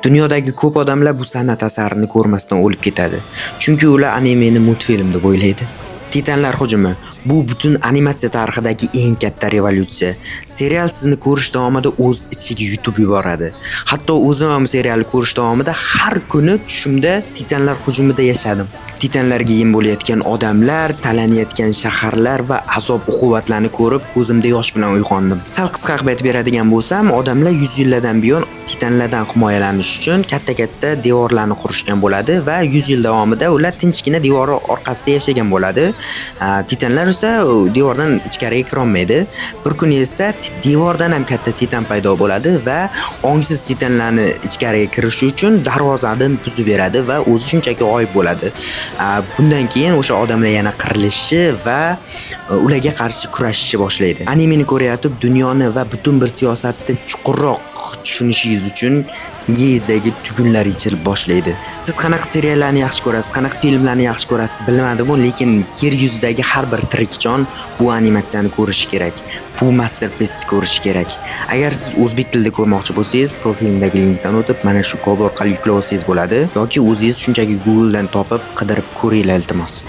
Dunyodagi ko'p odamlar bu san'at asarini ko'rmasdan o'lib ketadi. Chunki ular animeni multfilm deb o'ylaydi. Titanlar hujumi bu butun animatsiya tarixidagi eng katta revolyutsiya. Serial sizni ko'rish davomida o'z ichiga yutib yuboradi. Hatto o'zim ham serialni ko'rish davomida har kuni tushimda Titanlar hujumida yashadim. Titanlarga yem bo'layotgan odamlar, talanayotgan shaharlar va azob-uqubatlarni ko'rib, ko'zimda yosh bilan uyg'ondim. Sal qisqa aytib beradigan bo'lsam, odamlar 100 yillardan buyon titanlardan himoyalanish uchun katta-katta devorlarni qurishgan bo'ladi va 100 yil davomida ular tinchgina devor orqasida yashagan bo'ladi. Titanlar esa devordan ichkariga kira olmaydi. Bir kun esa devordan ham katta titan paydo bo'ladi va ongsiz titanlarni ichkariga kirish uchun darvozani buzib beradi va o'zi shunchaki g'oyib bo'ladi. Bundan keyin o'sha odamlar yana qirilishi va ularga qarshi kurashishni boshlaydi. Animeni ko'rayotib dunyoni va butun bir siyosatni chuqurroq tushunishingiz uchun miyangizdagi tugunlar yechilib boshlaydi. Siz qanaqa seriallarni yaxshi ko'rasiz, qanaqa filmlarni yaxshi ko'rasiz bilmadim, lekin yer yuzidagi har bir tirik jon bu animatsiyani ko'rishi kerak. Bu masterpiece ko'rishi kerak. Agar siz o'zbek tilida ko'rmoqchi bo'lsangiz, profilimdagi linkdan o'tib mana shu kod orqali yuklab olsangiz bo'ladi yoki o'zingiz shunchaki Google dan topib qidirib ko'ringlar iltimos.